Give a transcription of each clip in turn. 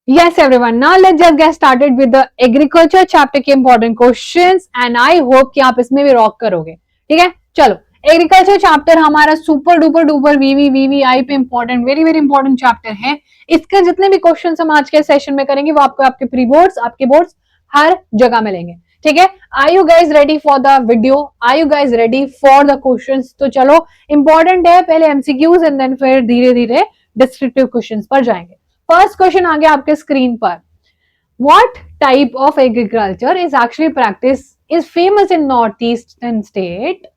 Yes, everyone. Now let's just get started with the agriculture chapter के important questions and I hope कि आप इसमें भी rock करोगे. ठीक है, चलो. एग्रीकल्चर चैप्टर हमारा सुपर डुपर डुपर वीवीआई पे important very very important chapter है. इसके जितने भी क्वेश्चन हम आज के सेशन में करेंगे वो आपको आपके प्री बोर्ड्स आपके बोर्ड्स हर जगह मिलेंगे. ठीक है, are you guys ready for the video, are you guys ready for the questions? तो चलो, इंपॉर्टेंट है, पहले एमसीक्यूज एंड देन फिर धीरे धीरे डिस्क्रिप्टिव क्वेश्चंस पर जाएंगे. फर्स्ट क्वेश्चन आ गया आपके स्क्रीन पर. What type of agriculture is actually practiced is famous in northeastern state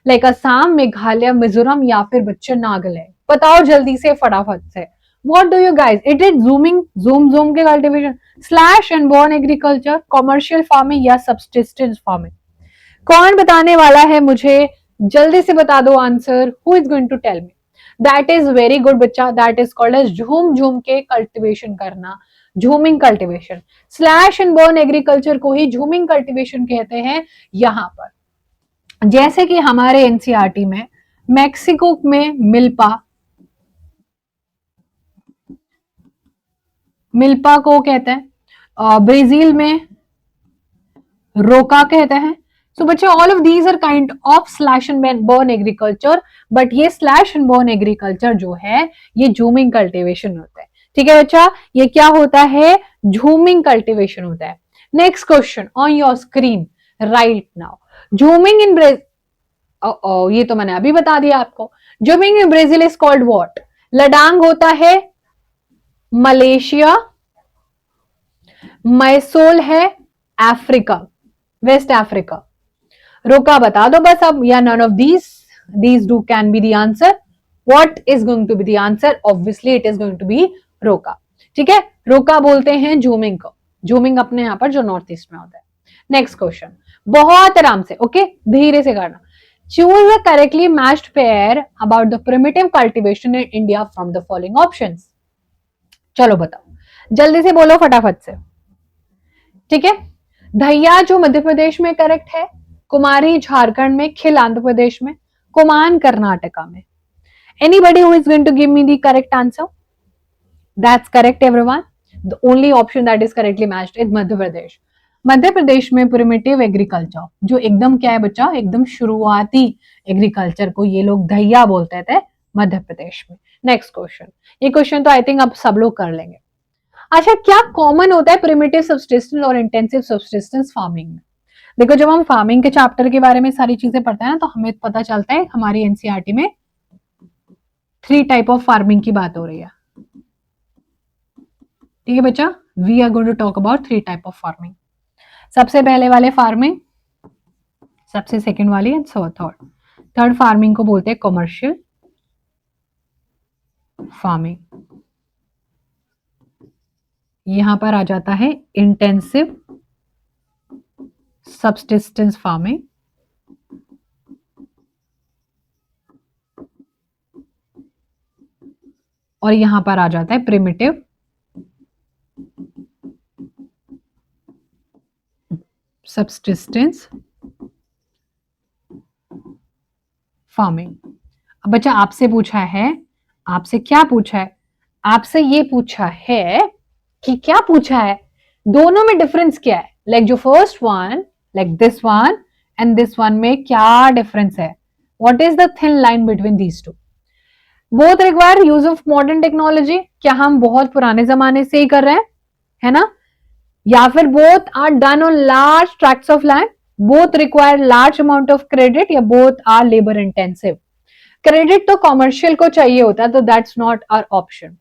like Assam, Meghalaya, Mizoram या फिर बच्चे नागालैंड? बताओ जल्दी से फटाफट से. What do you guys? It is zoom के cultivation, slash and born agriculture, commercial farming या subsistence farming? कौन बताने वाला है मुझे? जल्दी से बता दो answer. Who is going to tell me? That is very good बच्चा. That is called as jhum के कल्टिवेशन करना, jhuming cultivation. Slash and burn agriculture को ही झूमिंग कल्टिवेशन कहते हैं. यहां पर जैसे कि हमारे एनसीईआरटी में मैक्सिको में मिल्पा को कहते हैं, ब्राजील में रोका कहते हैं. सो बच्चे all of these are kind of slash and burn agriculture, but ये स्लैश एंड बर्न एग्रीकल्चर जो है ये झूमिंग कल्टिवेशन होता है. ठीक है बच्चा, ये क्या होता है? झूमिंग कल्टिवेशन होता है. Next question on your screen right now. Jhuming in Brazil, ये तो मैंने अभी बता दिया आपको. Jhuming in Brazil is called what? Ladang होता है मलेशिया, मैसोल है अफ्रीका, वेस्ट अफ्रीका. रोका बता दो बस अब, या none of these two can be the answer. What is going to be the answer? Obviously it is going to be रोका. ठीक है, रोका बोलते हैं झूमिंग को. झूमिंग अपने यहां पर जो नॉर्थ ईस्ट में होता है. नेक्स्ट क्वेश्चन, बहुत आराम से, ओके, धीरे से करना. Choose the correctly matched pair about the primitive cultivation in India from the following options. चलो बताओ, जल्दी से बोलो फटाफट से. ठीक है, धैया जो मध्य प्रदेश में करेक्ट है, कुमारी झारखंड में, खिल आंध्र प्रदेश में, कुमान कर्नाटका में. Anybody who is going to give me the correct answer? That's correct everyone. The only option that is correctly matched is Madhya Pradesh. Madhya Pradesh में प्रिमिटिव एग्रीकल्चर जो एकदम क्या है बच्चा, एकदम शुरुआती एग्रीकल्चर को ये लोग धैया बोलते थे मध्य प्रदेश में. नेक्स्ट क्वेश्चन, ये क्वेश्चन तो आई थिंक अब सब लोग कर लेंगे. अच्छा, क्या कॉमन होता है प्रिमिटिव सब्सिस्टेंस और इंटेंसिव सब्सिस्टेंस फार्मिंग में? देखो, जब हम फार्मिंग के चैप्टर के बारे में सारी चीजें पढ़ते हैं ना, तो हमें पता चलता है हमारी एनसीईआरटी में 3 टाइप ऑफ फार्मिंग की बात हो रही है. ठीक है बच्चा, we are going to talk about 3 type of farming. सबसे पहले वाले फार्मिंग, सबसे सेकंड वाली एंड थर्ड फार्मिंग को बोलते हैं कॉमर्शियल फार्मिंग. यहां पर आ जाता है इंटेंसिव सब्सिस्टेंस फार्मिंग, और यहां पर आ जाता है प्रिमिटिव सब्सिस्टेंस फार्मिंग. अब बच्चा आपसे पूछा है, आपसे क्या पूछा है? आपसे ये पूछा है कि क्या पूछा है, दोनों में डिफरेंस क्या है? लाइक जो first one, like this one and this one में क्या डिफरेंस है? What is the thin line between these two? Both require use of modern technology. क्या हम बहुत पुराने जमाने से ही कर रहे हैं, है ना? या फिर both are done on large tracts of land, both require large amount of credit, या both are labour intensive. Credit तो कॉमर्शियल को चाहिए होता है, तो दैट्स नॉट आवर ऑप्शन.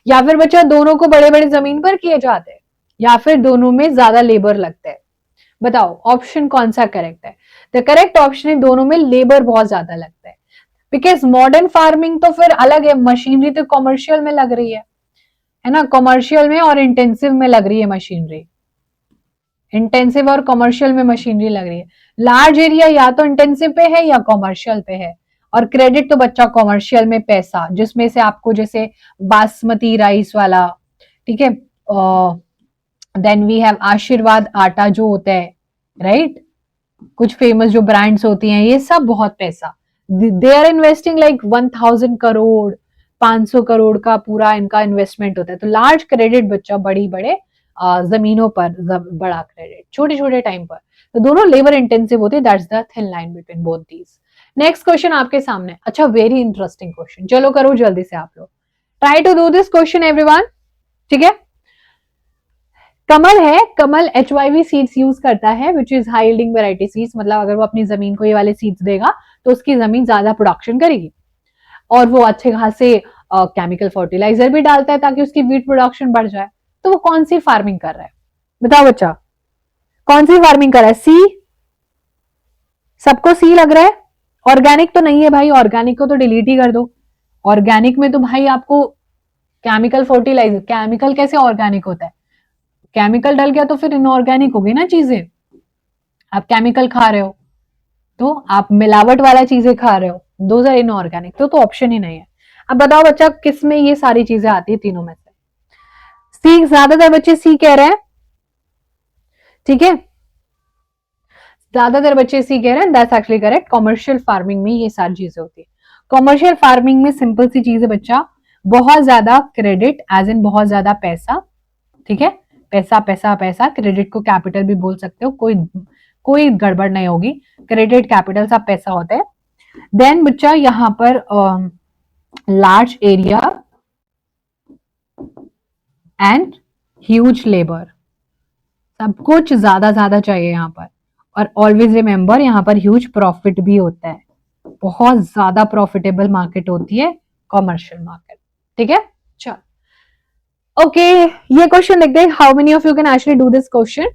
या फिर बच्चा दोनों को बड़े बड़े जमीन पर किए जाते हैं, या फिर दोनों में ज्यादा लेबर लगता है. बताओ ऑप्शन कौन सा करेक्ट है? द करेक्ट ऑप्शन है दोनों में लेबर बहुत ज्यादा लगता है. बिकॉज मॉडर्न फार्मिंग तो फिर अलग है, मशीनरी तो कॉमर्शियल में लग रही है ना, कॉमर्शियल में और इंटेंसिव में लग रही है मशीनरी. इंटेंसिव और कॉमर्शियल में मशीनरी लग रही है. लार्ज एरिया या तो इंटेंसिव पे है या कॉमर्शियल पे है. और क्रेडिट तो बच्चा कॉमर्शियल में पैसा, जिसमें से आपको जैसे बासमती राइस वाला, ठीक है, देन वी हैव आशीर्वाद आटा जो होता है, राइट, कुछ फेमस जो ब्रांड्स होती हैं, ये सब बहुत पैसा. They are investing like 1000 crore 500 crore का पूरा इनका इन्वेस्टमेंट होता है। तो लार्ज क्रेडिट बच्चा बड़ी बड़े जमीनों पर, बड़ा क्रेडिट छोटे छोटे टाइम पर, तो दोनों लेबर इंटेंसिव होते हैं। That's the thin line between both these. Next question आपके सामने, अच्छा वेरी इंटरेस्टिंग क्वेश्चन, चलो करो जल्दी से आप लोग, try to do this question everyone, ठीक है। कमल है, कमल HYV सीड्स यूज करता है which is high yielding variety seeds, मतलब अगर वो अपनी जमीन को ये वाले सीड्स देगा तो उसकी जमीन ज्यादा प्रोडक्शन करेगी, और वो अच्छे खासे केमिकल फर्टिलाइजर भी डालता है ताकि उसकी वीट प्रोडक्शन बढ़ जाए। तो वो कौन सी फार्मिंग कर रहा है, बताओ बच्चा, कौन सी फार्मिंग कर रहा है? सी, सबको सी लग रहा है? ऑर्गेनिक तो नहीं है भाई, ऑर्गेनिक को तो डिलीट ही कर दो। ऑर्गेनिक में तो भाई आपको केमिकल फर्टिलाइजर, केमिकल कैसे ऑर्गेनिक होता है? केमिकल डल गया तो फिर इनऑर्गेनिक हो गई ना चीजें। आप केमिकल खा रहे हो तो आप मिलावट वाला चीजें खा रहे हो, दोज आर इनऑर्गेनिक, तो ऑप्शन ही नहीं है। अब बताओ बच्चा किस में ये सारी चीजें आती है तीनों में से? सी, ज्यादातर बच्चे सी कह रहे हैं, ठीक है, ज्यादातर बच्चे सी कह रहे हैं, that's actually correct. Commercial farming में ये सारी चीजें होती है। कॉमर्शियल फार्मिंग में सिंपल सी चीज है बच्चा, बहुत ज्यादा क्रेडिट एज इन बहुत ज्यादा पैसा, ठीक है, पैसा पैसा पैसा, क्रेडिट को कैपिटल भी बोल सकते हो, कोई कोई गड़बड़ नहीं होगी, क्रेडिट कैपिटल सब पैसा होता है। देन बच्चा यहाँ पर large area and huge labour, सब कुछ ज्यादा ज्यादा चाहिए यहाँ पर, और ऑलवेज रिमेंबर यहाँ पर ह्यूज प्रॉफिट भी होता है, बहुत ज्यादा प्रॉफिटेबल मार्केट होती है कॉमर्शियल मार्केट, ठीक है। चलो ओके, ये क्वेश्चन देखते हैं, how many of you can actually do this question.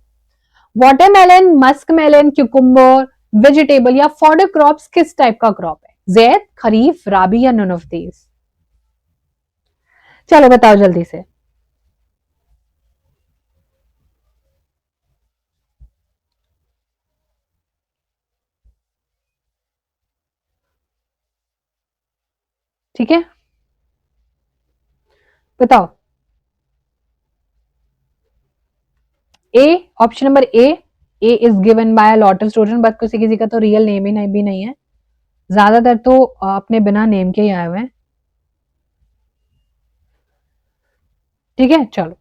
Watermelon, muskmelon, cucumber, vegetable या फॉडर क्रॉप्स किस टाइप का क्रॉप है? ज़ैद, खरीफ, राबी या नन ऑफ दीज? चलो बताओ जल्दी से। ठीक है, बताओ। A, option number A, A is given by a lot of student, but किसी किसी का तो रियल नेम ही नहीं भी नहीं है, ज्यादातर तो अपने बिना नेम के ही आए हुए हैं, ठीक है। चलो,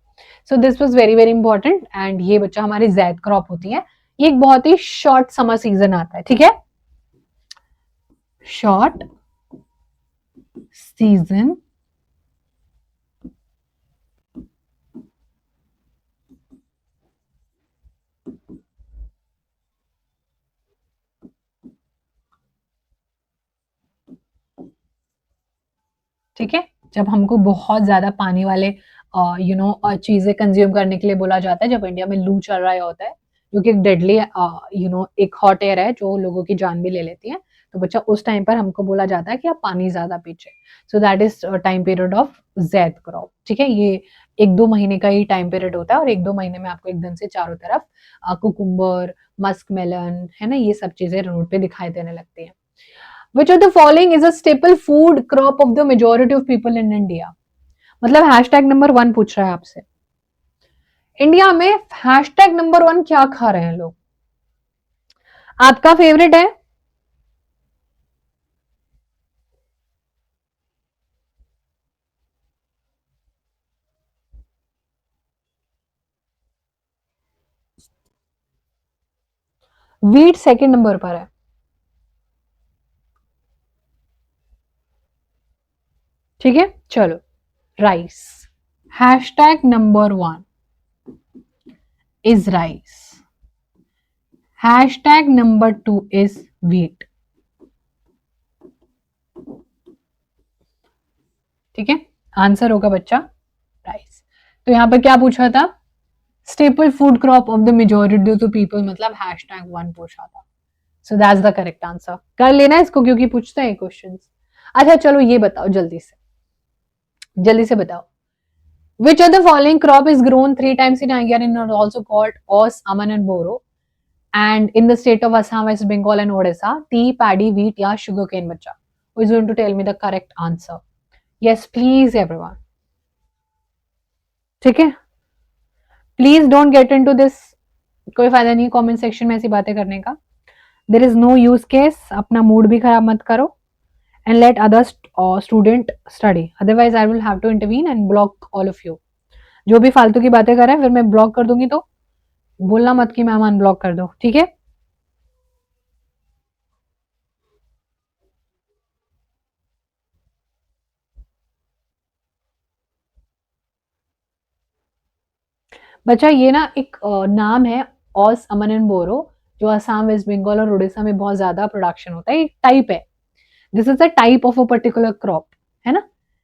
सो this was very very important, and ये बच्चा हमारी जैद क्रॉप होती है, ये एक बहुत ही शॉर्ट समर सीजन आता है, ठीक है, शॉर्ट सीजन ठीक है, जब हमको बहुत ज्यादा पानी वाले चीजें कंज्यूम करने के लिए बोला जाता है, जब इंडिया में लू चल रहा होता है, जो कि डेडली एक हॉट एयर है जो लोगों की जान भी ले लेती है, तो बच्चा उस टाइम पर हमको बोला जाता है कि आप पानी ज्यादा पीजिए। सो that is time period of Zaid crop, ठीक है। ये 1-2 महीने का ही टाइम पीरियड होता है, और 1-2 महीने में आपको एकदम से चारों तरफ कुकुम्बर, मस्क मेलन, है ना, ये सब चीजें रोड पे दिखाई देने लगती है। Which of the following is a staple food crop of the majority of people in India? मतलब हैशटैग नंबर 1 पूछ रहा है आपसे, इंडिया में हैशटैग नंबर 1 क्या खा रहे हैं लोग? आपका फेवरेट है वीट, सेकंड नंबर पर है, ठीक है। चलो, rice, hashtag number 1 is rice, hashtag number 2 is wheat, ठीक है, आंसर होगा बच्चा राइस। तो यहां पर क्या पूछा था? Staple food crop of the majority of the people, मतलब हैशटैग 1 पूछा था। So that's the correct answer, कर लेना इसको क्योंकि पूछते हैं क्वेश्चन। अच्छा चलो ये बताओ जल्दी से बताओ, which of the following crop is grown 3 times in a year and are also called Os, Aman and Boro, and in the state of Assam, West Bengal and Odisha? Tea, paddy, wheat या sugarcane बच्चा? Who is going to tell me the correct answer? Yes, please everyone. ठीक है, please don't get into this, कोई फायदा नहीं comment section में ऐसी बातें करने का, there is no use case, अपना मूड भी खराब मत करो, एंड लेट अदर्स और student study, otherwise I will have to intervene and block all of you. जो भी फालतू की बातें कर रहे हैं फिर मैं ब्लॉक कर दूंगी, तो बोलना मत कि मैम अनब्लॉक कर दो, ठीक है। बच्चा ये ना एक नाम है ऑस अमन बोरो, जो असम, वेस्ट बंगाल और उड़ीसा में बहुत ज्यादा प्रोडक्शन होता है, एक टाइप है। This is a type of a particular crop, है ना।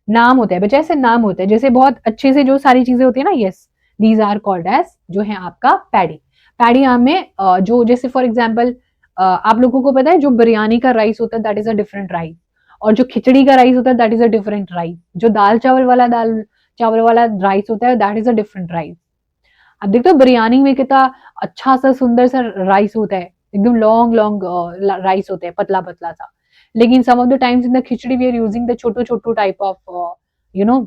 नाम होता है बच्चा, ऐसे नाम होते हैं जैसे बहुत अच्छे से जो सारी चीजें होती है ना, yes these are called as जो है आपका पैडी। पैडी आम में जो जैसे फॉर एग्जाम्पल आप लोगों को पता है जो बिरयानी का राइस होता है that is a different rice, और जो खिचड़ी का राइस होता है that is a different rice, जो दाल चावल वाला राइस होता है that is a different rice. अब देखते हो बिरयानी में कितना अच्छा सा सुंदर सा राइस होता है, एकदम लॉन्ग लॉन्ग राइस होते हैं, पतला पतला सा। लेकिन some of the times in the khichdi we are using the छोटू छोटू type of you know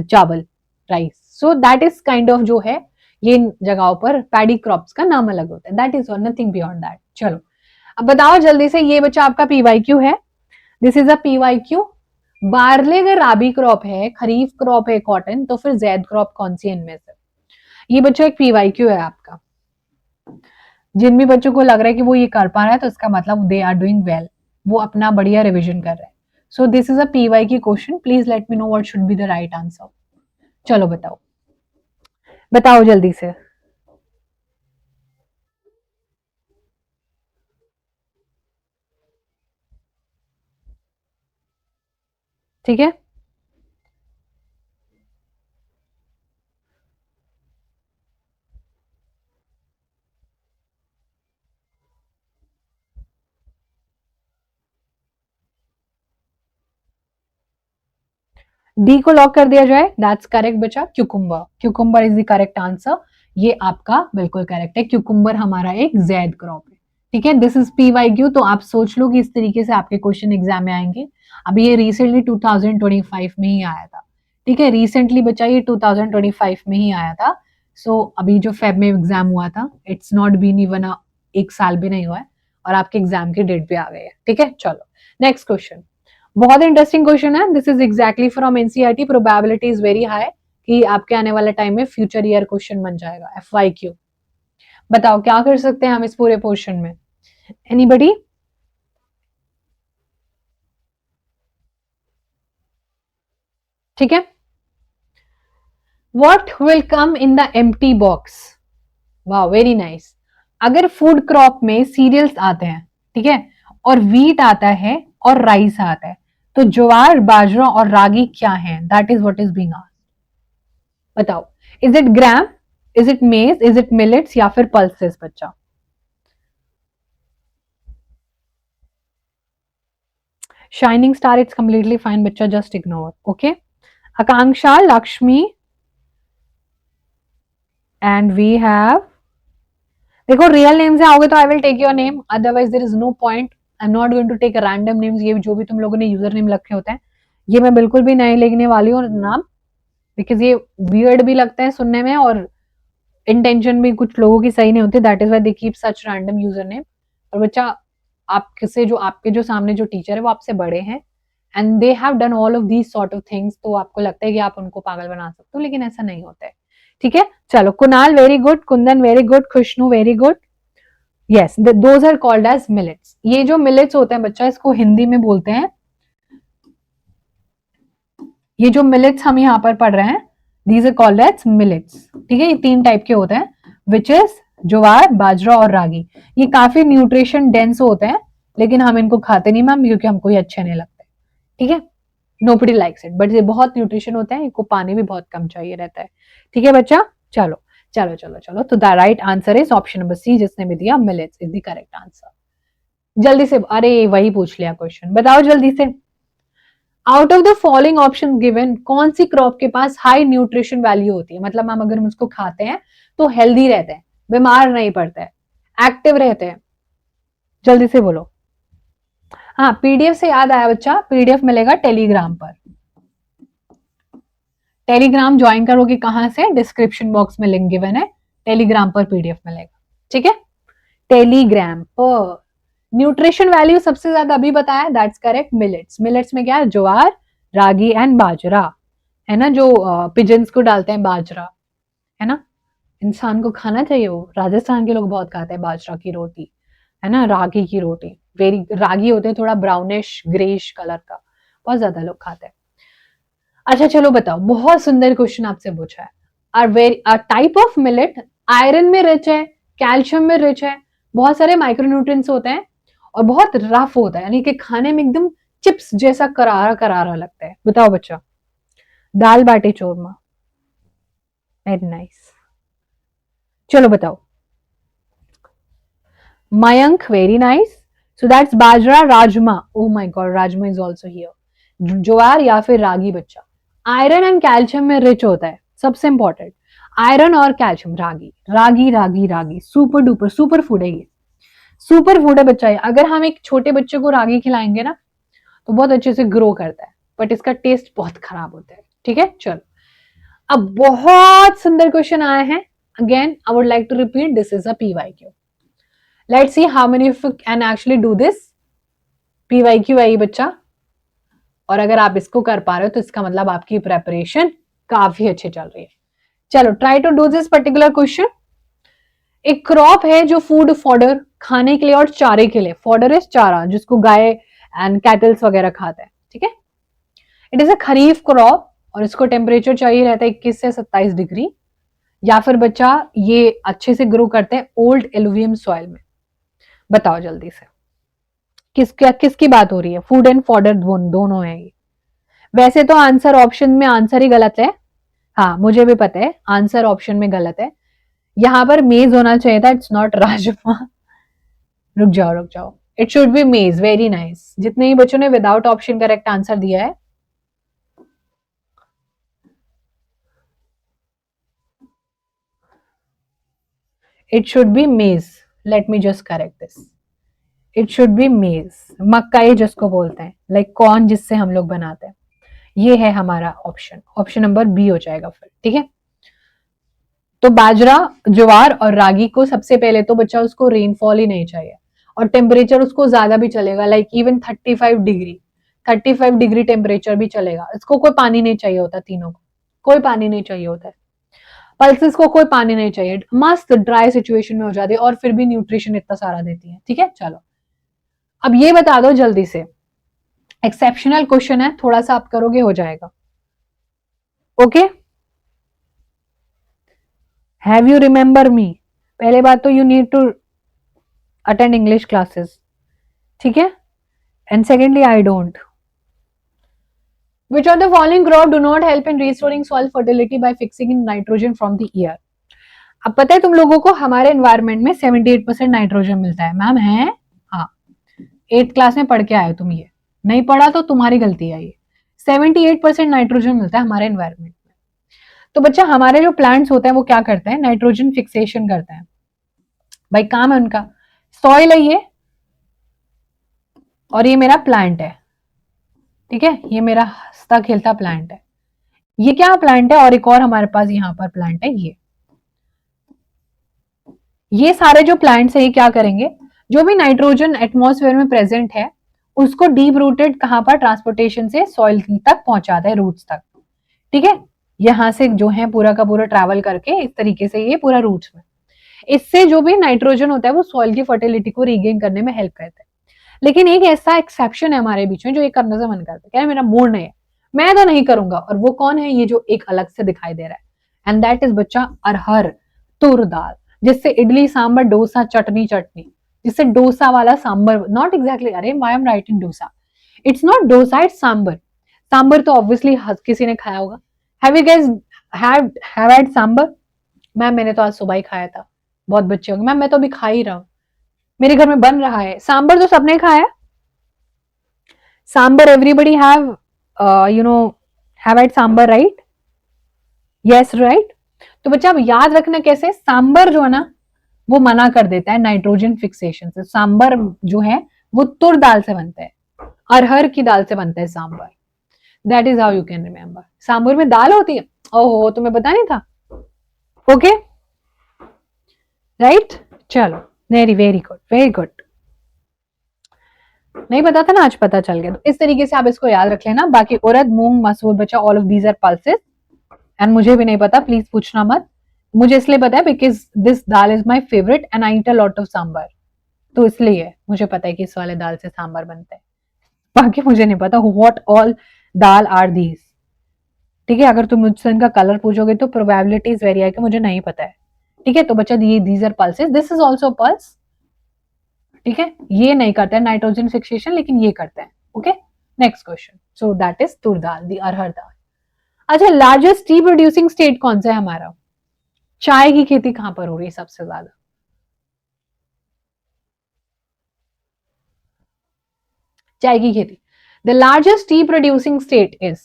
chawal rice. So that is kind of जो है ये इन जगहों पर पैडी क्रॉप्स का नाम अलग होता है, that is nothing beyond that. चलो अब बताओ जल्दी से, ये बच्चा आपका पीवाईक्यू है, this is a PYQ. Barley अगर राबी क्रॉप है, खरीफ क्रॉप है कॉटन, तो फिर जैद क्रॉप कौन सी है इनमें से। ये बच्चा एक पीवाईक्यू है आपका। जिन भी बच्चों को लग रहा है कि वो ये कर पा रहा है तो इसका मतलब दे आर डूइंग वेल, वो अपना बढ़िया रिविजन कर रहे हैं। So this is a PYQ question, please let me know what should be the right answer. चलो बताओ, बताओ जल्दी से। ठीक है, डी को लॉक कर दिया जाए, दैट्स करेक्ट बचा, cucumber, cucumber is the correct answer. ये आपका बिल्कुल करेक्ट है, क्यूकुम्बर हमारा एक जैद क्रॉप है। ठीक है, this is P Y Q, तो आप सोच लो कि इस तरीके से आपके क्वेश्चन एग्जाम में आएंगे। अभी ये रिसेंटली 2025 में ही आया था। ठीक है, रिसेंटली बच्चा ये 2025 में ही आया था। सो अभी जो फेब में एग्जाम हुआ था, इट्स नॉट बीन इवन एक साल भी नहीं हुआ है, और आपके एग्जाम की डेट भी आ गई है। ठीक है, चलो नेक्स्ट क्वेश्चन। बहुत इंटरेस्टिंग क्वेश्चन है, this is exactly from NCERT, probability is very high कि आपके आने वाले टाइम में फ्यूचर ईयर क्वेश्चन बन जाएगा, एफवाईक्यू। बताओ क्या कर सकते हैं हम इस पूरे पोर्शन में, एनीबडी। ठीक है, what will come in the empty box. वाह वेरी नाइस। अगर फूड क्रॉप में सीरियल्स आते हैं, ठीक है, और वीट आता है और राइस आता है, तो ज्वार बाजरा और रागी क्या है, that is what is being asked. बताओ, is it gram, is it maize, is it millets या फिर पल्सेस बच्चा। Shining star, it's completely fine बच्चा, just ignore, okay. Akanksha, Lakshmi, and we have, देखो रियल नेम से आओगे तो I will take your name, otherwise there is no point. I am not going to take random names, ये जो भी तुम लोगों ने यूजर नेम रखे होते हैं ये मैं बिल्कुल भी नहीं लिखने वाली हूँ नाम, बिकॉज ये वियर्ड भी लगता है सुनने में, और इंटेंशन भी कुछ लोगों की सही नहीं होती, that is why they keep such random user name. और बच्चा आपसे जो आपके जो सामने जो टीचर है वो आपसे बड़े हैं, and they have done all of these sort of things, तो आपको लगता है कि आप उनको पागल बना सकते हो, लेकिन ऐसा नहीं होता है। ठीक है, चलो Kunal very good, Kundan very good, Khushnu very good. Yes, those are called as millets. ये जो मिलेट्स होते हैं बच्चा, इसको हिंदी में बोलते हैं, ये जो मिलेट्स हम यहाँ पर पढ़ रहे हैं these are called as millets. ठीक है, ये तीन टाइप के होते हैं, विच इज ज्वार बाजरा और रागी। ये काफी न्यूट्रिशन डेंस होते हैं, लेकिन हम इनको खाते नहीं मैम, क्योंकि हमको ये अच्छे नहीं लगते। ठीक है, नोबडी लाइक्स इट, बट ये बहुत न्यूट्रिशन होते हैं, इनको पानी भी बहुत कम चाहिए रहता है। ठीक है बच्चा, चलो चलो चलो चलो, तो the right answer is option number C, जिसने भी दिया millets is the correct answer. जल्दी से, अरे वही पूछ लिया क्वेश्चन, बताओ जल्दी से। Out of the following option given, कौन सी क्रॉप के पास हाई न्यूट्रिशन वैल्यू होती है, मतलब हम अगर हम उसको खाते हैं तो हेल्दी रहते हैं, बीमार नहीं पड़ते हैं, एक्टिव रहते हैं। जल्दी से बोलो। हाँ, पीडीएफ से याद आया बच्चा, पीडीएफ मिलेगा टेलीग्राम पर। टेलीग्राम ज्वाइन करोगे कहां से, डिस्क्रिप्शन बॉक्स में लिंक गिवन है, टेलीग्राम पर पीडीएफ मिलेगा। ठीक है, टेलीग्राम पर। न्यूट्रिशन वैल्यू सबसे ज्यादा अभी बताया, दैट्स करेक्ट, मिलेट्स। मिलेट्स में क्या है, ज्वार, रागी एंड बाजरा, है ना, जो पिजन्स को डालते हैं बाजरा, है ना, इंसान को खाना चाहिए वो। राजस्थान के लोग बहुत खाते हैं बाजरा की रोटी, है ना, रागी की रोटी। वेरी, रागी होते हैं थोड़ा ब्राउनिश ग्रेइश कलर का, बहुत ज्यादा लोग खाते हैं। अच्छा चलो बताओ, बहुत सुंदर क्वेश्चन आपसे पूछा है। टाइप ऑफ मिलेट आयरन में रिच है, कैल्शियम में रिच है, बहुत सारे माइक्रोन्यूट्रिएंट्स होते हैं और बहुत रफ होता है, यानी कि खाने में एकदम चिप्स जैसा करारा करारा लगता है। बताओ बच्चा। दाल बाटी चूरमा, वेरी नाइस। चलो बताओ। Mayank, very nice. So that's bajra, rajma. Oh my god, rajma is also here. ज्वार या फिर रागी बच्चा। आयरन एंड कैल्शियम में रिच होता है, सबसे इंपॉर्टेंट आयरन और कैल्शियम। रागी रागी रागी रागी सुपर डुपर सुपर फूड है ये, सुपर फूड है बच्चा ये। अगर हम एक छोटे बच्चे को रागी खिलाएंगे ना तो बहुत अच्छे से ग्रो करता है, बट इसका टेस्ट बहुत खराब होता है। ठीक है, चलो अब बहुत सुंदर क्वेश्चन आए हैं। Again I would like to repeat, this is a PYQ. Let's see how many of you can actually do this. PYQ है ये बच्चा, और अगर आप इसको कर पा रहे हो तो इसका मतलब आपकी प्रेपरेशन काफी अच्छी चल रही है। चलो try to do this particular question. एक क्रॉप है जो फूड फॉडर, खाने के लिए और चारे के लिए, फॉडर इज चारा जिसको गाय एंड कैटल्स वगैरह खाते हैं। ठीक है, it is a kharif crop और इसको टेम्परेचर चाहिए रहता है 21 से 27 डिग्री, या फिर बच्चा ये अच्छे से ग्रो करते हैं ओल्ड एलुवियम सॉइल में। बताओ जल्दी से किसकी बात हो रही है। फूड एंड फॉडर दोनों है ये। वैसे तो आंसर ऑप्शन में आंसर ही गलत है, हाँ मुझे भी पता है आंसर ऑप्शन में गलत है। यहां पर मेज होना चाहिए था, इट्स नॉट राजमा। रुक जाओ रुक जाओ, इट शुड बी मेज। वेरी नाइस, जितने ही बच्चों ने विदाउट ऑप्शन करेक्ट आंसर दिया है। इट शुड बी मेज, let me just correct this. It should be मेज, मक्काई जिसको बोलते हैं, लाइक कॉर्न जिससे हम लोग बनाते हैं। ये है हमारा ऑप्शन, ऑप्शन नंबर बी हो जाएगा फिर। ठीक है, तो बाजरा, ज्वार और रागी को सबसे पहले तो बच्चा उसको रेनफॉल ही नहीं चाहिए, और टेम्परेचर उसको ज्यादा भी चलेगा, like even 35 degree, 35 degree temperature भी चलेगा। इसको कोई पानी नहीं चाहिए होता, तीनों को कोई पानी नहीं चाहिए होता है। पल्सेस को कोई पानी नहीं चाहिए, मस्त ड्राई सिचुएशन में हो जाती है और फिर भी न्यूट्रिशन इतना सारा देती है। ठीक है, चलो अब ये बता दो जल्दी से, एक्सेप्शनल क्वेश्चन है, थोड़ा सा आप करोगे हो जाएगा। Okay, have you remember me. पहले बात तो you need to attend English classes, ठीक है, and secondly I don't. Which of the following crop do not help in restoring soil fertility by fixing in nitrogen from the air? अब पता है तुम लोगों को हमारे एनवायरमेंट में 78% नाइट्रोजन मिलता है। मैम है, हाँ 8th क्लास में पढ़ के आए तुम, ये नहीं पढ़ा तो तुम्हारी गलती है। ये 78% नाइट्रोजन मिलता है हमारे एनवायरमेंट में। तो बच्चा हमारे जो प्लांट्स होते हैं वो क्या करते हैं, नाइट्रोजन फिक्सेशन करते हैं। भाई काम है उनका। सॉइल है ये, और ये मेरा प्लांट है। ठीक है, ये मेरा हंसता खेलता प्लांट है। ये क्या प्लांट है, और एक और हमारे पास यहाँ पर प्लांट है। ये सारे जो प्लांट्स है ये क्या करेंगे, जो भी नाइट्रोजन एटमॉस्फेयर में प्रेजेंट है उसको डीप रूटेड कहां पर, ट्रांसपोर्टेशन से सॉइल तक पहुंचाता है, रूट्स तक। ठीक है, यहां से जो है पूरा का पूरा ट्रैवल करके इस तरीके से ये पूरा रूट्स में, इससे जो भी नाइट्रोजन होता है वो सॉइल की फर्टिलिटी को रीगेन करने में हेल्प करता है। लेकिन एक ऐसा एक्सेप्शन है हमारे बीच में जो ये करने से मन करता है, क्या मेरा मूड नहीं है, मैं तो नहीं करूंगा। और वो कौन है, ये जो एक अलग से दिखाई दे रहा है, एंड दैट इज बच्चा अरहर, तुर दाल, जिससे इडली सांबर डोसा चटनी चटनी, जिससे डोसा वाला सांबर, नॉट एग्जैक्टली, अरे why I am writing dosa, it's not dosa, it's sambar. Sambar तो ऑब्वियसली किसी ने खाया होगा। Have you guys have had sambar? Ma'am मैंने तो आज सुबह ही खाया था। बहुत बच्चे होंगे, मैम मैं तो अभी खा ही रहा हूँ, मेरे घर में बन रहा है। सांबर तो सबने खाया, sambar everybody have you no have had sambar, right? Yes right. तो बच्चा अब याद रखना कैसे, सांबर जो है ना वो मना कर देता है नाइट्रोजन फिक्सेशन से। सांबर जो है वो तुर दाल से बनता है, अरहर की दाल से बनता है sambar. That is how you can remember. Sambar में दाल होती है, ओहो तुम्हें पता नहीं था। ओके राइट, चलो very very good very good. नहीं पता था ना, आज पता चल गया। तो इस तरीके से आप इसको याद रख लेना। बाकी उड़द, मूंग, मसूर, बचा, all of these are pulses. And मुझे भी नहीं पता, प्लीज पूछना मत। मुझे इसलिए पता है because this dal is my favourite and I eat a lot of sambar, तो इसलिए मुझे पता है कि इस वाले दाल से सांबर बनता है। बाकी मुझे नहीं पता what all dal are these. ठीक है, अगर तुम मुझसे इनका कलर पूछोगे तो प्रोबेबिलिटी इज वेरी हाई कि मुझे नहीं पता है। ठीक है, तो बच्चा ये these are pulses, this is also pulse. ठीक है, ये नहीं करते हैं नाइट्रोजन फिक्सेशन, लेकिन ये करते हैं। Okay, next question. So that is तुर दाल, दी अरहर दाल। अच्छा, लार्जेस्ट टी प्रोड्यूसिंग स्टेट कौन सा है हमारा? चाय की खेती कहां पर हो रही है सबसे ज्यादा? चाय की खेती, the largest tea producing state is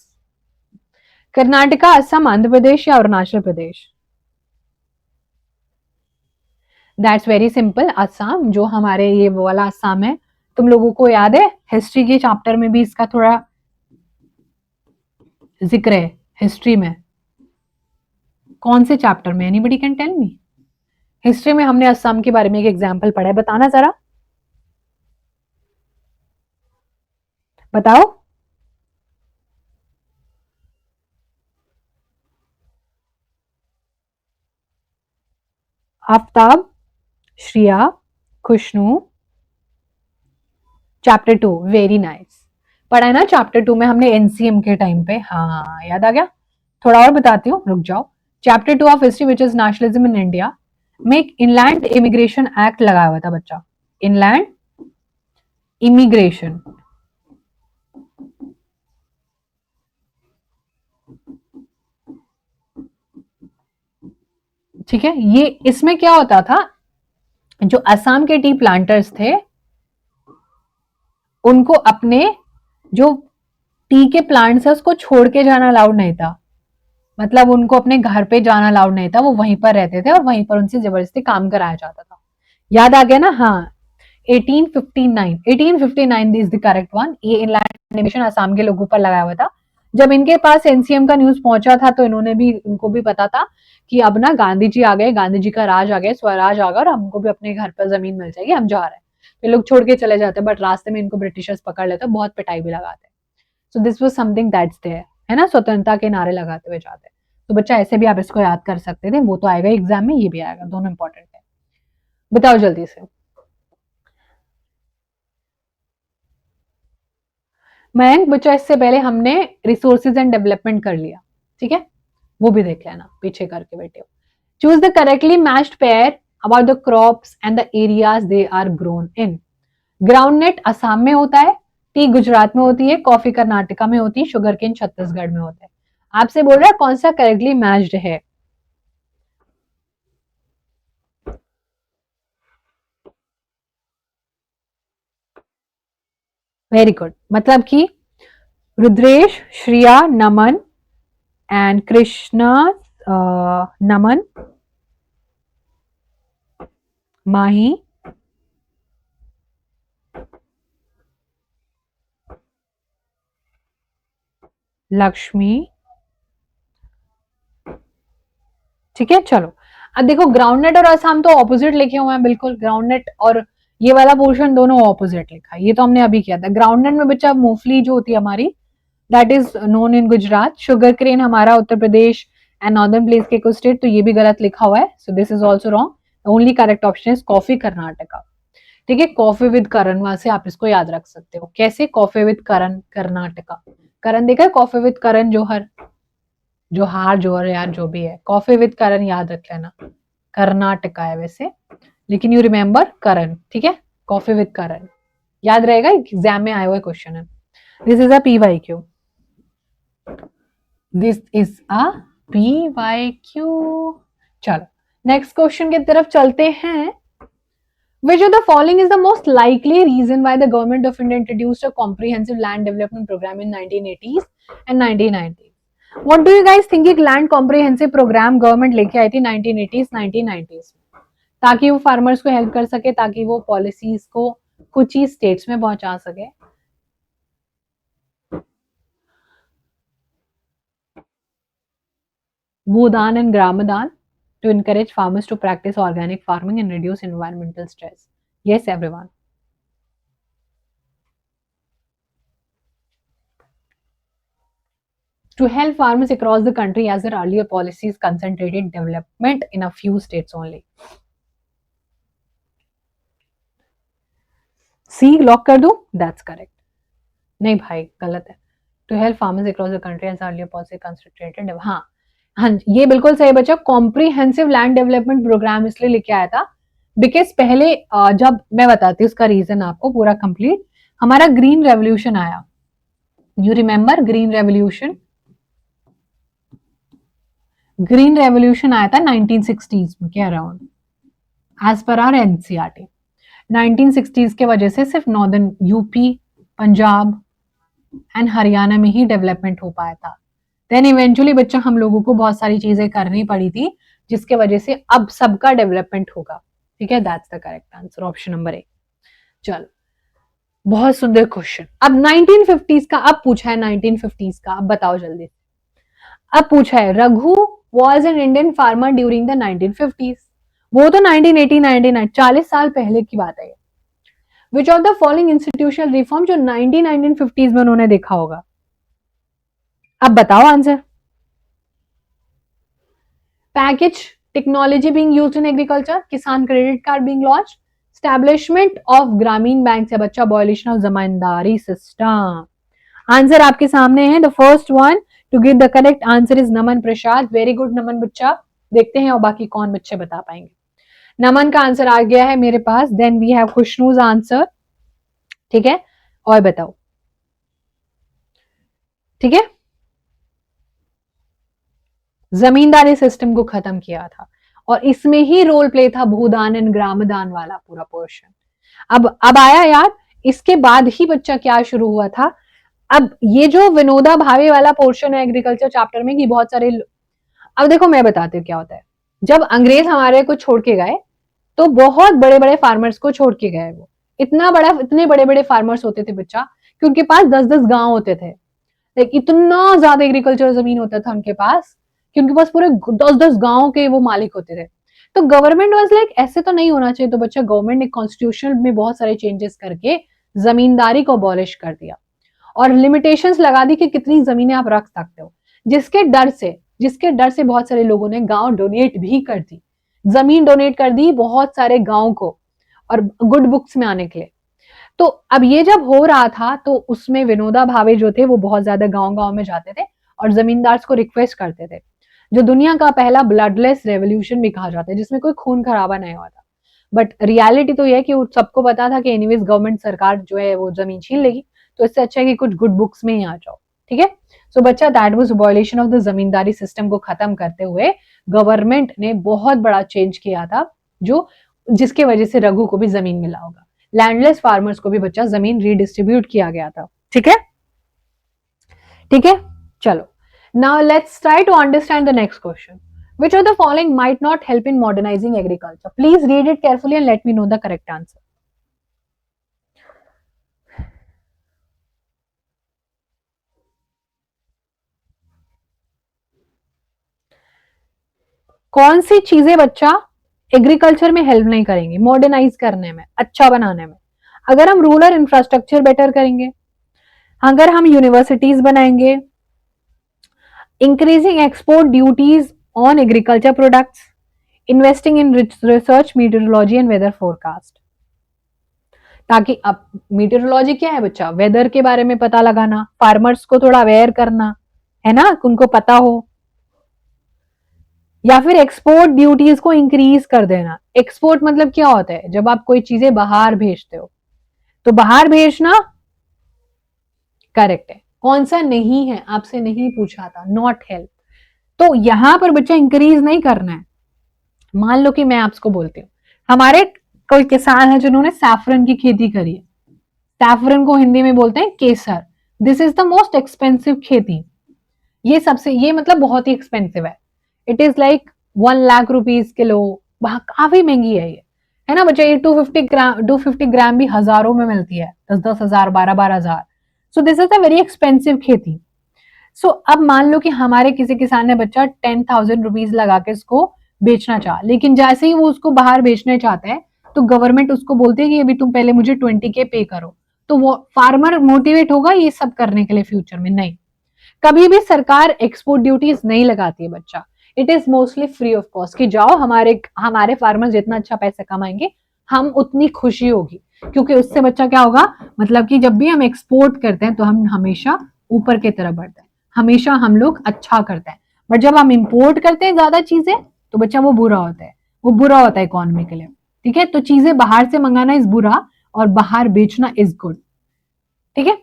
Karnataka, Assam, Andhra Pradesh या Arunachal Pradesh? That's very simple, Assam. जो हमारे ये वो वाला असम है, तुम लोगों को याद है हिस्ट्री के चैप्टर में भी इसका थोड़ा जिक्र है। हिस्ट्री में कौन से चैप्टर में? Anybody can tell me? History में हमने असम के बारे में एक एग्जाम्पल पढ़ा है, बताना जरा, बताओ। Aftab, Shriya, Khushnu, chapter 2, very nice. पढ़ा है ना चैप्टर 2 में हमने एनसीएम के टाइम पे। हाँ, याद आ गया। थोड़ा और बताती हूँ, रुक जाओ। Chapter 2 of history which is nationalism in India में एक इनलैंड इमिग्रेशन एक्ट लगाया हुआ था बच्चा। इनलैंड इमिग्रेशन, ठीक है। ये इसमें क्या होता था, जो असम के टी प्लांटर्स थे उनको अपने जो टी के प्लांट्स है उसको छोड़ के जाना अलाउड नहीं था। मतलब उनको अपने घर पे जाना अलाउड नहीं था, वो वहीं पर रहते थे और वहीं पर उनसे जबरदस्ती काम कराया जाता था। याद आ गया ना? हाँ, 1859, 1859 इज द करेक्ट वन। ये इनलैंड एनिमेशन असम के लोगों पर लगाया हुआ था। जब इनके पास एनसीएम का न्यूज पहुंचा था तो इन्होंने भी, उनको भी पता था कि अब ना गांधी जी आ गए, गांधी जी का राज आ गया, स्वराज आ गया और हमको भी अपने घर पर जमीन मिल जाएगी, हम जा रहे हैं। तो लोग छोड़ के चले जाते, बट रास्ते में इनको ब्रिटिशर्स पकड़ लेते, बहुत पिटाई भी लगाते। So this was something that's there, है ना, स्वतंत्रता के नारे लगाते हुए जाते। तो बच्चा ऐसे भी आप इसको याद कर सकते थे, वो तो आएगा एग्जाम में, ये भी आएगा, दोनों इंपॉर्टेंट है। बताओ जल्दी से। मयंक बच्चा, इससे पहले हमने रिसोर्सेज एंड डेवलपमेंट कर लिया, ठीक है, वो भी देख लेना पीछे करके बैठे। Choose the correctly matched pair about the crops and the areas they are grown in. Groundnut Assam में होता है, टी गुजरात में होती है, कॉफी कर्नाटका में होती है, शुगर केन छत्तीसगढ़ में होता है। आपसे बोल रहा है कौन सा करेक्टली मैच्ड है। वेरी गुड, मतलब कि रुद्रेश, श्रिया, नमन एंड कृष्णा, नमन, माही, लक्ष्मी, ठीक है। चलो, अब देखो ग्राउंडनट और असम तो ऑपोजिट लिखे हुए हैं, बिल्कुल ग्राउंडनट और ये वाला पोर्शन दोनों ऑपोजिट लिखा है, ये तो हमने अभी किया था। ग्राउंडनट में बच्चा मूंगफली जो होती है हमारी, that is known in Gujarat. Sugar crane हमारा Uttar Pradesh and northern place के कुछ स्टेट, तो ये भी गलत लिखा हुआ है, सो this is also wrong. Only correct option is coffee Karnataka. ठीक है, कॉफी विद करण, वहां से आप इसको याद रख सकते हो। कैसे? कॉफी विद करण कर्नाटका। करण देखा है, कॉफी विद करण जौहर, जोहार जोहर यार जो भी है, कॉफी विद करण याद रख लेना। कर्नाटका है वैसे, लेकिन यू रिमेंबर करण, ठीक है, कॉफी विद करण याद रहेगा, एग्जाम में आया हुआ क्वेश्चन है। This is a PYQ, this is a PYQ. चलो नेक्स्ट क्वेश्चन की तरफ चलते हैं। Which of the following is the most likely reason why the government of India introduced a comprehensive land development program in 1980s and 1990s? What do you guys think एक land comprehensive programme government लेके आई थी 1980s 1990s में, ताकि वो farmers को help कर सके, ताकि वो पॉलिसीज को कुछ ही स्टेट्स में पहुंचा सके? Bhoodan and Gramdan to encourage farmers to practice organic farming and reduce environmental stress. Yes, everyone. to help farmers across the country as their earlier policies concentrated development in a few states only. See lock कर दूं? That's correct. नहीं भाई गलत है। To help farmers across the country as earlier policy concentrated. हाँ हाँ ये बिल्कुल सही बच्चा। कॉम्प्रिहेंसिव लैंड डेवलपमेंट प्रोग्राम इसलिए लेके आया था बिकॉज पहले जब मैं बताती हूँ उसका रीजन आपको पूरा कंप्लीट, हमारा ग्रीन रेवोल्यूशन आया। You remember green revolution? Green revolution आया था 1960s में के अराउंड, एज पर आर एनसीईआरटी। 1960s के वजह से सिर्फ northern UP, Punjab and Haryana में ही डेवलपमेंट हो पाया था। देन इवेंचुअली बच्चा हम लोगों को बहुत सारी चीजें करनी पड़ी थी जिसके वजह से अब सबका डेवलपमेंट होगा। ठीक है, that's the correct answer, option number ए। चलो बहुत सुंदर क्वेश्चन। अब 1950s का अब पूछा है, 1950s का अब बताओ जल्दी। अब पूछा है Raghu was an Indian farmer during the 1950s। वो तो 1980-99 40 साल पहले की बात है। Which of the following institutional reform जो 1950s में उन्होंने देखा होगा। अब बताओ answer. Package technology being used in agriculture, Kisan credit card being launched, establishment of Gramin bank से बच्चा abolition of zamindari system. Answer आपके सामने है। The first one to give the correct answer is Naman Prasad. Very good Naman बच्चा। देखते हैं और बाकी कौन बच्चे बता पाएंगे। नमन का आंसर आ गया है मेरे पास। Then we have Khushnu's answer. ठीक है, और बताओ। ठीक है, जमींदारी सिस्टम को खत्म किया था और इसमें ही रोल प्ले था भूदान एंड ग्रामदान वाला पूरा पोर्शन। अब आया यार, इसके बाद ही बच्चा क्या शुरू हुआ था। अब ये जो विनोदा भावे वाला पोर्शन है एग्रीकल्चर चैप्टर में कि बहुत सारे, अब देखो मैं बताती हूँ क्या होता है। जब अंग्रेज हमारे को छोड़ के गए तो बहुत बड़े बड़े फार्मर्स को छोड़ के गए। वो इतने बड़े बड़े फार्मर्स होते थे बच्चा कि उनके पास 10-10 गांव होते थे। लाइक इतना ज्यादा एग्रीकल्चर जमीन होता था उनके पास कि उनके पास पूरे 10-10 गांव के वो मालिक होते थे। तो गवर्नमेंट वाज लाइक ऐसे तो नहीं होना चाहिए। तो बच्चा गवर्नमेंट ने कॉन्स्टिट्यूशन में बहुत सारे चेंजेस करके जमींदारी को अबॉलिश कर दिया और लिमिटेशंस लगा दी कि कितनी जमीनें आप रख सकते हो। जिसके डर से बहुत सारे लोगों ने गांव डोनेट भी कर दी, जमीन डोनेट कर दी बहुत सारे गांव को और गुड बुक्स में आने के लिए। तो अब ये जब हो रहा था तो उसमें विनोदा भावे जो थे वो बहुत ज्यादा गांव-गांव में जाते थे और जमींदार्स को रिक्वेस्ट करते थे, जो दुनिया का पहला ब्लडलेस रेवोल्यूशन भी कहा जाता है जिसमें कोई खून खराबा नहीं हुआ था। बट रियलिटी तो यह है कि सबको पता था कि एनीवेज गवर्नमेंट सरकार जो है वो जमीन छीन लेगी, तो इससे अच्छा है कि कुछ गुड बुक्स में ही आ जाओ। ठीक है, सो बच्चा that was violation of the zamindari system को खत्म करते हुए गवर्नमेंट ने बहुत बड़ा चेंज किया था, जो जिसके वजह से रघु को भी जमीन मिला होगा। लैंडलेस फार्मर्स को भी बच्चा जमीन रीडिस्ट्रीब्यूट किया गया था। ठीक है, ठीक है, चलो now let's try to understand the next question. Which of the following might not help in modernizing agriculture? Please read it carefully and let me know the correct answer. कौन सी चीजें बच्चा एग्रीकल्चर में हेल्प नहीं करेंगे modernise करने में, अच्छा बनाने में? अगर हम रूरल इंफ्रास्ट्रक्चर बेटर करेंगे, अगर हम यूनिवर्सिटीज बनाएंगे, increasing export duties on agriculture products, investing in research meteorology and weather forecast, ताकि अब मीटरोलॉजी क्या है बच्चा, वेदर के बारे में पता लगाना, फार्मर्स को थोड़ा अवेयर करना है ना, उनको पता हो। या फिर एक्सपोर्ट ड्यूटीज को इंक्रीज कर देना। एक्सपोर्ट मतलब क्या होता है, जब आप कोई चीजें बाहर भेजते हो तो बाहर भेजना करेक्ट है। कौन सा नहीं है, आपसे नहीं पूछा था, नॉट हेल्प। तो यहां पर बच्चा इंक्रीज नहीं करना है। मान लो कि मैं आपको बोलती हूँ हमारे कोई किसान है जिन्होंने सैफरन की खेती करी है। सैफरन को हिंदी में बोलते हैं केसर। This is the most expensive खेती। ये मतलब बहुत ही एक्सपेंसिव है। It is like 1 lakh rupees kilo, वहां काफी महंगी है ये, है ना बच्चा। ये 250 ग्राम भी हजारों में मिलती है, 10-10 हजार, 12-12 हजार। सो this is a very expensive खेती। सो अब मान लो कि हमारे किसी किसान ने बच्चा 10,000 रुपीज लगा के इसको बेचना चाहा, लेकिन जैसे ही वो उसको बाहर बेचना चाहता है तो गवर्नमेंट उसको बोलती है कि अभी तुम पहले मुझे 20K पे करो। तो वो फार्मर मोटिवेट होगा ये सब करने के लिए फ्यूचर में? नहीं। कभी भी सरकार एक्सपोर्ट ड्यूटीज नहीं लगाती है बच्चा, it is mostly free of cost, कि जाओ हमारे हमारे फार्मर्स जितना अच्छा पैसा कमाएंगे हम उतनी खुशी होगी, क्योंकि उससे बच्चा क्या होगा, मतलब कि जब भी हम एक्सपोर्ट करते हैं तो हम हमेशा ऊपर की तरफ बढ़ते हैं, हमेशा हम लोग अच्छा करते हैं। बट जब हम इंपोर्ट करते हैं ज्यादा चीजें तो बच्चा वो बुरा होता है, वो बुरा होता है इकोनॉमी के लिए। ठीक है, तो चीजें बाहर से मंगाना इज बुरा और बाहर बेचना इज गुड। ठीक है,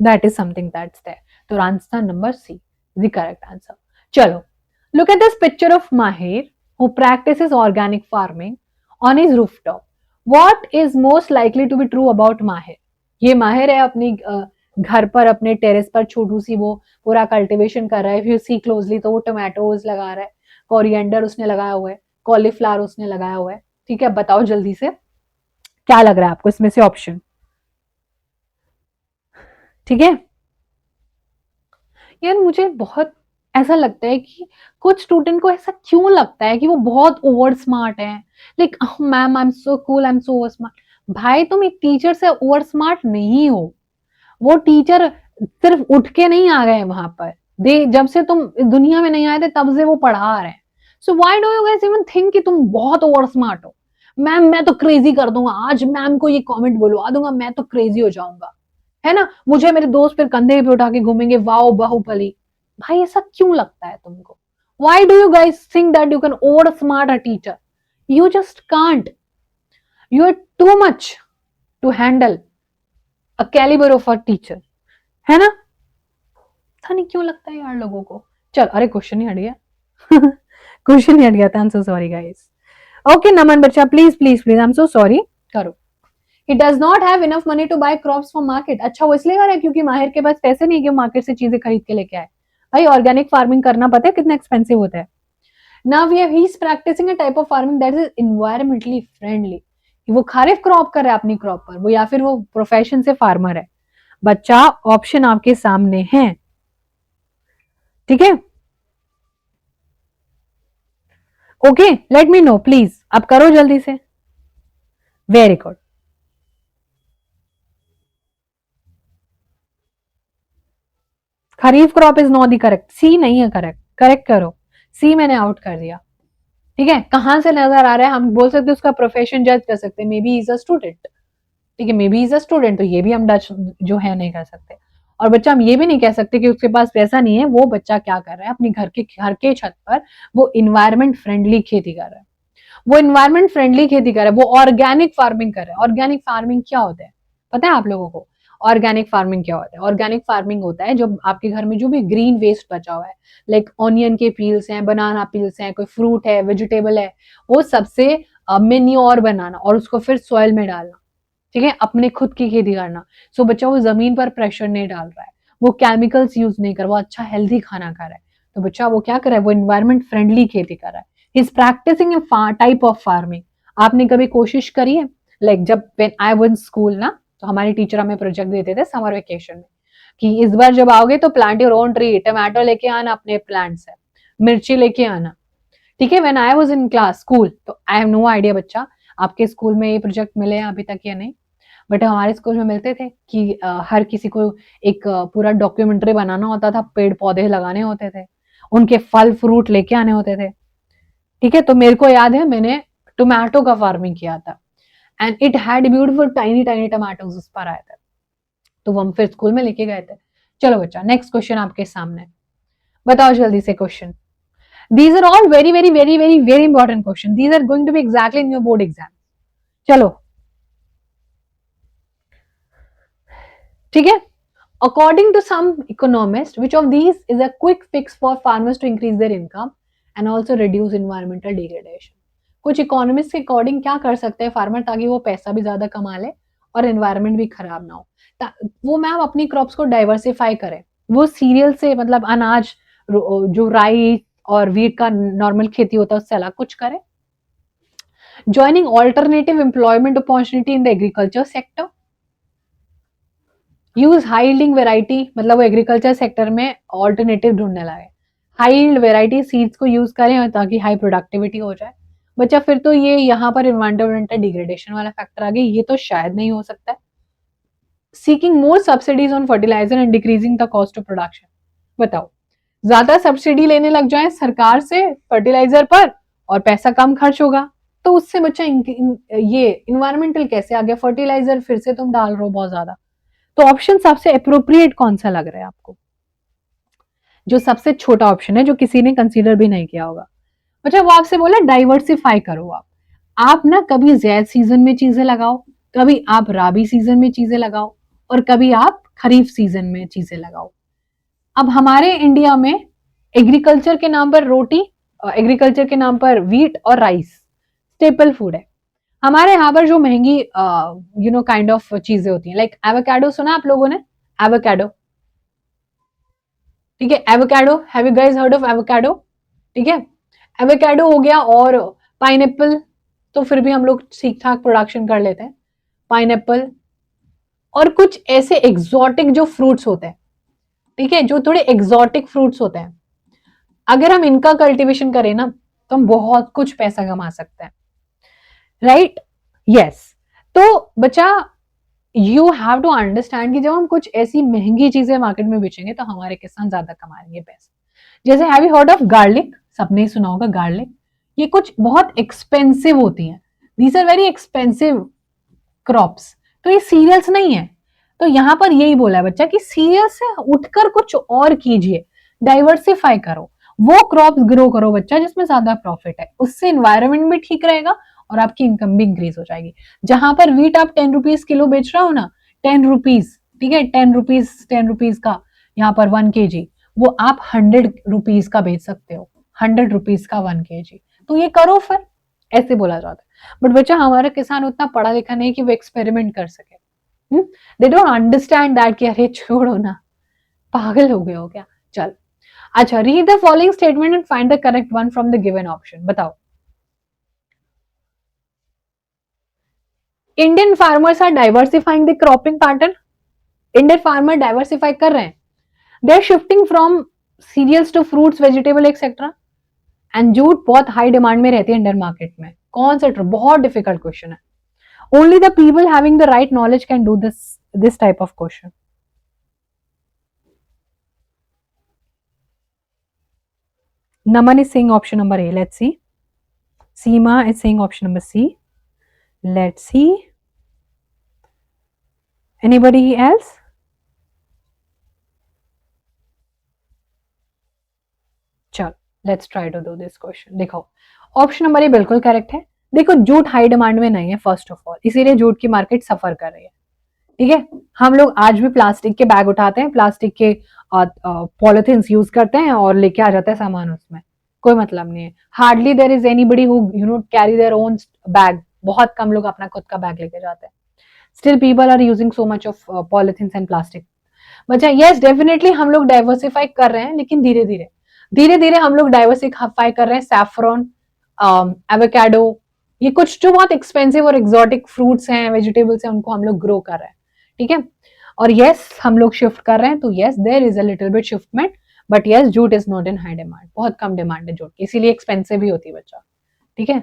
that is something that's there. तो answer number C is the correct answer. चलो, look at this picture of Mahir who practices organic farming on his rooftop. What is most likely to be true about Mahir? ये माहिर है अपनी घर पर अपने terrace पर छोटू सी वो पूरा कल्टीवेशन कर रहा है। If you see closely तो वो टोमेटोज लगा रहा है, कोरिएंडर उसने लगाया हुआ है, कॉलीफ्लावर उसने लगाया हुआ है। ठीक है, बताओ जल्दी से क्या लग रहा है आपको इसमें से ऑप्शन। ठीक है यार, मुझे बहुत ऐसा लगता है कि कुछ स्टूडेंट को ऐसा क्यों लगता है कि वो बहुत ओवर स्मार्ट है, like ma'am I am so cool, I am so over smart. भाई तुम एक टीचर से ओवर स्मार्ट नहीं हो, वो टीचर सिर्फ उठ के नहीं आ गए वहां पर, दे जब से तुम इस दुनिया में नहीं आए थे तब से वो पढ़ा रहे हैं। So why do you guys even think कि तुम बहुत ओवर स्मार्ट हो। मैम मैं तो क्रेजी कर दूंगा, आज मैम को ये कमेंट बुलवा दूंगा, मैं तो क्रेजी हो जाऊंगा, है ना, मुझे मेरे दोस्त फिर कंधे पे उठा के घूमेंगे, वाओ बाहुबली। भाई ऐसा क्यों लगता है तुमको? Why do you guys think that you can outsmart a teacher? You just can't. You are too much to handle a caliber of a teacher. है ना? पता नहीं क्यों लगता है यार लोगों को। चल, अरे क्वेश्चन ही हट गया। क्वेश्चन ही हट गया था। I'm so sorry guys. Okay नमन बच्चा, please please please, I'm so sorry। करो। He does not have enough money to buy crops from market. अच्छा वो इसलिए कर रहा है क्योंकि माहिर के पास पैसे नहीं है कि मार्केट से चीजें खरीद के लेके आए। भाई ऑर्गेनिक फार्मिंग करना पता है कितना एक्सपेंसिव होता है। Now we have he is practising a type of farming that is environmentally friendly. वो खारिफ क्रॉप कर रहा है अपनी क्रॉप पर, वो या फिर वो प्रोफेशन से फार्मर है। बच्चा ऑप्शन आपके सामने है। ठीक है, okay let me know please, अब करो जल्दी से। Very good. Kharif crop is not the correct, C नहीं है करेक्ट, करेक्ट करो। सी मैंने आउट कर दिया। ठीक है, कहां से नजर आ रहा है, हम बोल सकते हैं उसका प्रोफेशन जज कर सकते हैं, may be is a student. ठीक है, may be is a student, तो ये भी हम डच जो है नहीं कर सकते। और बच्चा हम ये भी नहीं कह सकते कि उसके पास पैसा नहीं है, वो बच्चा क्या कर रहा है अपनी घर के छत पर, वो इन्वायरमेंट फ्रेंडली खेती कर रहा है। वो इन्वायरमेंट फ्रेंडली खेती कर रहा है, वो ऑर्गेनिक फार्मिंग कर रहा है। ऑर्गेनिक फार्मिंग क्या होता है पता है आप लोगों को? ऑर्गेनिक फार्मिंग क्या होता है? ऑर्गेनिक फार्मिंग होता है जब आपके घर में जो भी ग्रीन वेस्ट बचा हुआ है, लाइक ऑनियन के पील्स हैं, बनाना पील्स हैं, कोई फ्रूट है, वेजिटेबल है, वो सबसे मेन्योर बनाना और उसको फिर सॉइल में डालना। ठीक है, अपने खुद की खेती करना। सो बच्चा वो जमीन पर प्रेशर नहीं डाल रहा है, वो केमिकल्स यूज नहीं कर रहा, वो अच्छा हेल्दी खाना खा रहा है। तो बच्चा वो क्या कर रहा है, वो इन्वायरमेंट फ्रेंडली खेती कर रहा है। He is practising a type of farming. आपने कभी कोशिश करी है, लाइक जब व्हेन आई वाज स्कूल ना, तो हमारे टीचर हमें प्रोजेक्ट देते थे समर वेकेशन में कि इस बार जब आओगे तो plant your own tree, tomato लेके आना अपने प्लांट से, मिर्ची लेके आना। ठीक है, when I was in class school, तो आई हैव नो आइडिया बच्चा आपके स्कूल में ये प्रोजेक्ट मिले हैं अभी तक या नहीं, बट हमारे स्कूल में मिलते थे कि हर किसी को एक पूरा डॉक्यूमेंट्री बनाना होता था, पेड़ पौधे लगाने होते थे, उनके फल फ्रूट लेके आने होते थे। ठीक है, तो मेरे को याद है मैंने टोमेटो का फार्मिंग किया था and it had beautiful tiny tiny tomatoes उस पर आए थे, तो वो हम फिर स्कूल में लेके गए थे। चलो बच्चा, नेक्स्ट क्वेश्चन आपके सामने, बताओ जल्दी से question. These are all very very very very very important question, these are going to be exactly in your board exam. चलो ठीक है, according to some economists, which of these is a quick fix for farmers to increase their income and also reduce environmental degradation? कुछ economist के according क्या कर सकते हैं farmer ताकि वो पैसा भी ज्यादा कमा ले और एनवायरनमेंट भी खराब ना हो। वो मैम अपनी क्रॉप्स को डाइवर्सिफाई करे, वो सीरियल से मतलब अनाज जो राई और वीट का नॉर्मल खेती होता है उससे अलग कुछ करे। Joining alternative employment opportunity in the agriculture sector. Use high yielding variety, मतलब वो एग्रीकल्चर सेक्टर में ऑल्टरनेटिव ढूंढने लगे, हाई यील्ड वेराइटी सीड्स को यूज करें ताकि हाई प्रोडक्टिविटी हो जाए। बच्चा फिर तो ये यहाँ पर इन्वायरमेंटल डिग्रेडेशन वाला फैक्टर आ गया, ये तो शायद नहीं हो सकता है। Seeking more subsidies on fertiliser and decreasing the cost of production. बताओ, ज्यादा सब्सिडी लेने लग जाए सरकार से फर्टिलाइजर पर और पैसा कम खर्च होगा, तो उससे बच्चा ये इन्वायरमेंटल कैसे आ गया, फर्टिलाइजर फिर से तुम डाल रहे हो बहुत ज्यादा। तो ऑप्शन सबसे अप्रोप्रिएट कौन सा लग रहा है आपको? जो सबसे छोटा ऑप्शन है, जो किसी ने कंसीडर भी नहीं किया होगा। अच्छा, वो आपसे बोला डाइवर्सिफाई करो। आप ना कभी जैद सीजन में चीजें लगाओ, कभी आप राबी सीजन में चीजें लगाओ, और कभी आप खरीफ सीजन में चीजें लगाओ। अब हमारे इंडिया में एग्रीकल्चर के नाम पर रोटी, एग्रीकल्चर के नाम पर व्हीट और राइस स्टेपल फूड है। हमारे यहाँ पर जो महंगी काइंड ऑफ चीजें होती हैं, लाइक एवोकाडो, सुना आप लोगों ने? एवोकाडो, ठीक है, avocado, have you guys heard of avocado? ठीक है, एवोकाडो हो गया, और पाइनएप्पल तो फिर भी हम लोग ठीक ठाक प्रोडक्शन कर लेते हैं, पाइनएप्पल। और कुछ ऐसे एग्जॉटिक जो फ्रूट्स होते हैं, ठीक है, जो थोड़े एग्जॉटिक फ्रूट्स होते हैं, अगर हम इनका कल्टीवेशन करें ना, तो हम बहुत कुछ पैसा कमा सकते हैं, राइट? यस। तो बच्चा, यू हैव टू अंडरस्टैंड कि जब हम कुछ ऐसी महंगी चीजें मार्केट में बेचेंगे तो हमारे किसान ज्यादा कमाएंगे पैसे। जैसे have you heard of garlic? सबने ही सुना होगा गार्लिक। ये कुछ बहुत एक्सपेंसिव होती हैं, these are very expensive crops. तो ये सीरियल्स नहीं है। तो यहां पर यही बोला है बच्चा कि सीरियल्स से उठकर कुछ और कीजिए, डाइवर्सिफाई करो, वो क्रॉप्स ग्रो करो बच्चा जिसमें ज्यादा प्रॉफिट है, उससे इन्वायरमेंट भी ठीक रहेगा और आपकी इनकम भी इंक्रीज हो जाएगी। जहां पर वीट आप 10 रुपीज किलो बेच रहे हो ना, 10 रुपीज, ठीक है, 10 रुपीज का यहाँ पर 1 kg, वो आप 100 रुपीज का बेच सकते हो, 100 रुपीज का 1 kg। तो ये करो फिर, ऐसे बोला जाता है। बट बच्चा, हमारा किसान उतना पढ़ा लिखा नहीं कि वो एक्सपेरिमेंट कर सके। दे डोंट अंडरस्टैंड दैट कि अरे छोड़ो ना, पागल हो गए हो क्या? चल, अच्छा, read the following statement and find the correct one from the given option. बताओ, Indian farmers are diversifying the cropping pattern. Indian farmer diversify कर रहे हैं, they are shifting from cereals to fruits, vegetable etcetera. And jute बहुत high demand में रहती है Indian market में। कौन सा? बहुत डिफिकल्ट क्वेश्चन है। Only the people having the right knowledge can do this type of question. Naman is saying option number A. Let's see. Seema is saying option number C. Let's see. Anybody else? चलो, let's try to do this question. देखो, option number A बिल्कुल correct है। देखो, jute high demand में नहीं है first of all, इसीलिए jute की मार्केट सफर कर रही है, ठीक है। हम लोग आज भी प्लास्टिक के बैग उठाते हैं, प्लास्टिक के पॉलिथीन यूज करते हैं और लेके आ जाते हैं सामान, उसमें कोई मतलब नहीं है। Hardly there is anybody who carry their own bag. बहुत कम लोग अपना खुद का बैग लेके जाते हैं। Still people are using so much of polythene and plastic. बच्चा, यस डेफिनेटली हम लोग डाइवर्सिफाई कर रहे हैं, लेकिन धीरे धीरे धीरे धीरे हम लोग डाइवर्सिफाई कर रहे हैं। सैफरॉन, एवोकाडो, ये कुछ जो बहुत एक्सपेंसिव और एक्सोटिक फ्रूट्स हैं, वेजिटेबल्स हैं, उनको हम लोग ग्रो कर रहे हैं, ठीक है। और यस, हम लोग शिफ्ट कर रहे हैं, तो yes there is a little bit shiftment, but yes jute is not in high demand. बहुत कम डिमांड है जूट की, इसीलिए एक्सपेंसिव ही होती है बच्चा, ठीक है।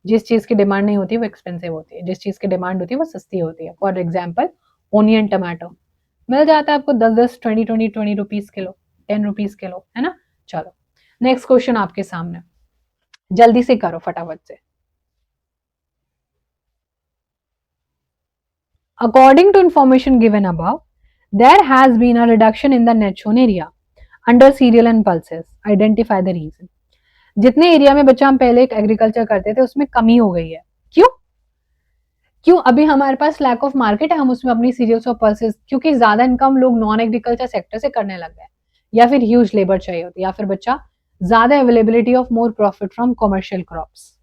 जिस चीज की डिमांड नहीं होती वो एक्सपेंसिव होती है, जिस चीज की डिमांड होती है वो सस्ती होती है। फॉर एग्जाम्पल, ओनियन टमाटो मिल जाता है आपको 10-10, 20 रुपीज किलो, 10 रुपीज किलो, है ना। चलो, नेक्स्ट क्वेश्चन आपके सामने, जल्दी से करो फटाफट से। According to information given above, there has been a reduction in the net sown area under cereal and pulses. Identify the reason. जितने एरिया में बच्चा हम पहले एग्रीकल्चर करते थे उसमें कमी हो गई है, क्यों? क्यों? अभी हमारे पास लैक ऑफ मार्केट है, हम उसमें अपनी सीरियल्स और पल्सेस, क्योंकि ज्यादा इनकम लोग नॉन एग्रीकल्चर सेक्टर से करने लग गए, या फिर ह्यूज लेबर चाहिए होती है, या फिर बच्चा ज्यादा availability of more profit from commercial crops.